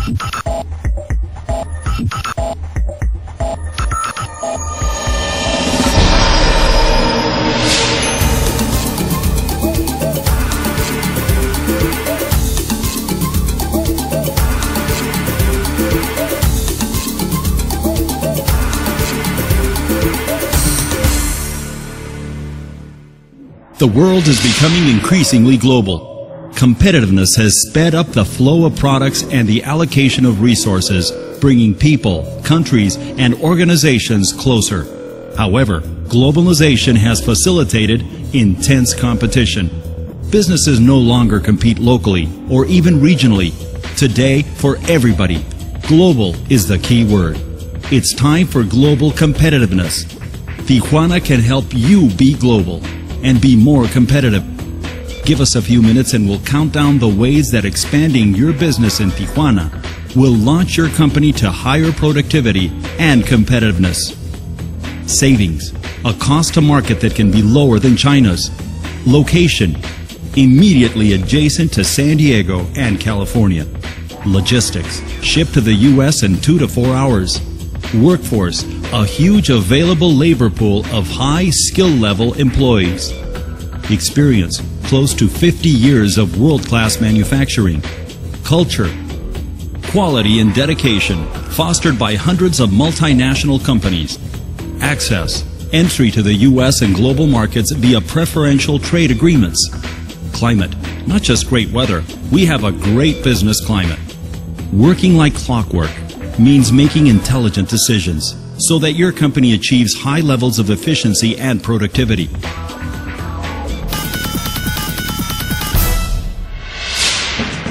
The world is becoming increasingly global. Competitiveness has sped up the flow of products and the allocation of resources, bringing people, countries, and organizations closer. However, globalization has facilitated intense competition. Businesses no longer compete locally or even regionally. Today, for everybody, global is the key word. It's time for global competitiveness. Tijuana can help you be global and be more competitive. Give us a few minutes and we'll count down the ways that expanding your business in Tijuana will launch your company to higher productivity and competitiveness. Savings, a cost to market that can be lower than China's. Location, immediately adjacent to San Diego and California. Logistics, shipped to the U.S. in 2 to 4 hours. Workforce, a huge available labor pool of high skill level employees. Experience, close to 50 years of world-class manufacturing. Culture, quality and dedication, fostered by hundreds of multinational companies. Access, entry to the U.S. and global markets via preferential trade agreements. Climate, not just great weather, we have a great business climate. Working like clockwork means making intelligent decisions so that your company achieves high levels of efficiency and productivity.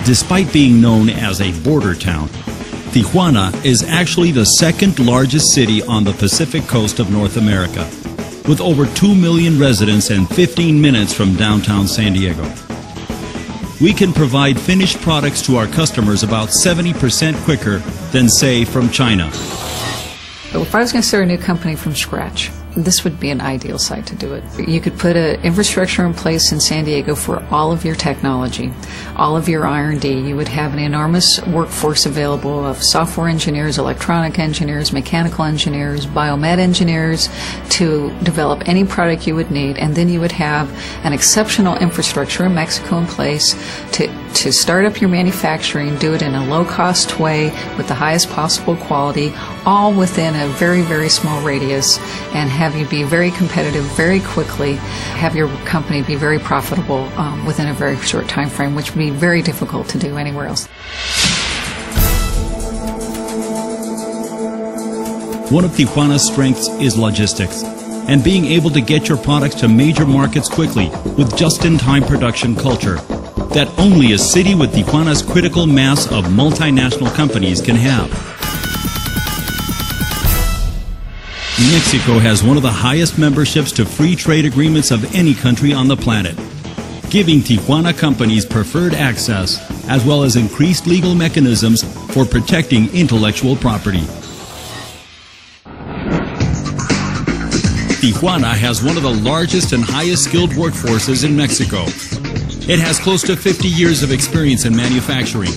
Despite being known as a border town, Tijuana is actually the second largest city on the Pacific coast of North America, with over 2 million residents and 15 minutes from downtown San Diego. We can provide finished products to our customers about 70% quicker than, say, from China. So if I was going to start a new company from scratch, this would be an ideal site to do it. You could put an infrastructure in place in San Diego for all of your technology, all of your R&D. You would have an enormous workforce available of software engineers, electronic engineers, mechanical engineers, biomed engineers to develop any product you would need. And then you would have an exceptional infrastructure in Mexico in place to start up your manufacturing, do it in a low-cost way with the highest possible quality, all within a very, very small radius, and have you be very competitive very quickly, have your company be very profitable within a very short time frame, which would be very difficult to do anywhere else. One of Tijuana's strengths is logistics and being able to get your products to major markets quickly with just-in-time production culture that only a city with Tijuana's critical mass of multinational companies can have. Mexico has one of the highest memberships to free trade agreements of any country on the planet, giving Tijuana companies preferred access as well as increased legal mechanisms for protecting intellectual property. Tijuana has one of the largest and highest skilled workforces in Mexico. It has close to 50 years of experience in manufacturing,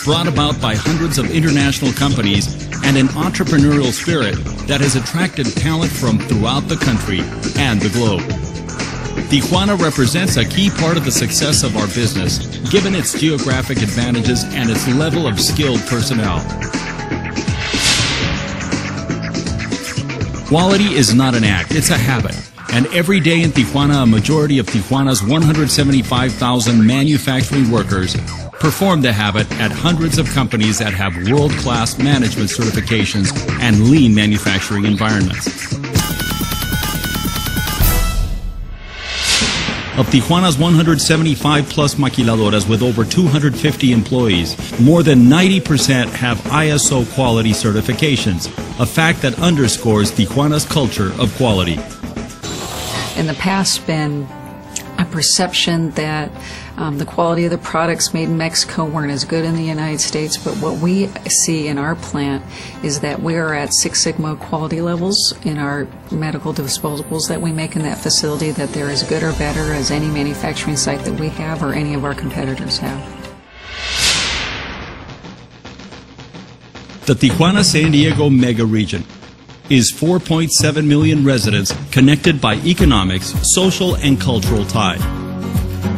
brought about by hundreds of international companies, and an entrepreneurial spirit that has attracted talent from throughout the country and the globe. Tijuana represents a key part of the success of our business, given its geographic advantages and its level of skilled personnel. Quality is not an act, it's a habit. And every day in Tijuana, a majority of Tijuana's 175,000 manufacturing workers perform the habit at hundreds of companies that have world-class management certifications and lean manufacturing environments. Of Tijuana's 175-plus maquiladoras with over 250 employees, more than 90% have ISO quality certifications, a fact that underscores Tijuana's culture of quality. In the past, been a perception that the quality of the products made in Mexico weren't as good in the United States, but what we see in our plant is that we are at Six Sigma quality levels in our medical disposables that we make in that facility, that they're as good or better as any manufacturing site that we have or any of our competitors have. The Tijuana-San Diego mega region is 4.7 million residents connected by economics, social, and cultural tie.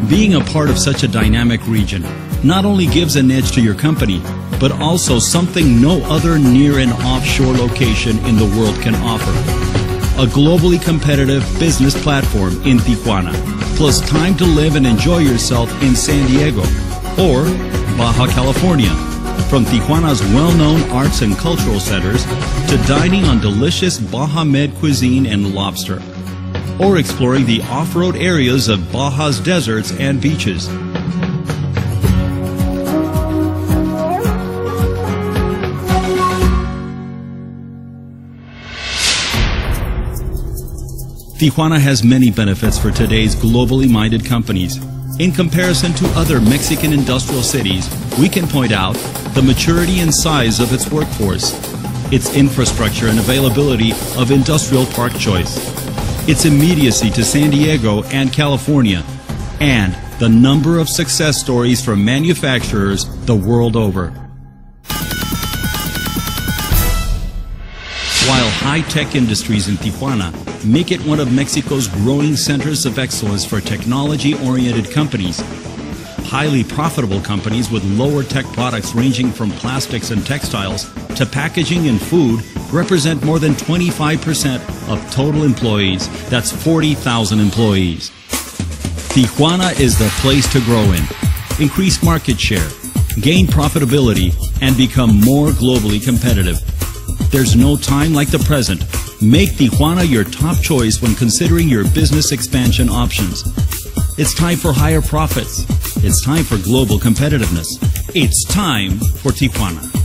Being a part of such a dynamic region not only gives an edge to your company, but also something no other near and offshore location in the world can offer. A globally competitive business platform in Tijuana, plus time to live and enjoy yourself in San Diego or Baja California. From Tijuana's well-known arts and cultural centers to dining on delicious Baja Med cuisine and lobster, or exploring the off-road areas of Baja's deserts and beaches. Tijuana has many benefits for today's globally minded companies. In comparison to other Mexican industrial cities, we can point out the maturity and size of its workforce, its infrastructure and availability of industrial park choice, its immediacy to San Diego and California, and the number of success stories from manufacturers the world over. While high-tech industries in Tijuana make it one of Mexico's growing centers of excellence for technology-oriented companies, highly profitable companies with lower-tech products ranging from plastics and textiles to packaging and food represent more than 25% of total employees. That's 40,000 employees. Tijuana is the place to grow in, increase market share, gain profitability, and become more globally competitive. There's no time like the present. Make Tijuana your top choice when considering your business expansion options. It's time for higher profits. It's time for global competitiveness. It's time for Tijuana.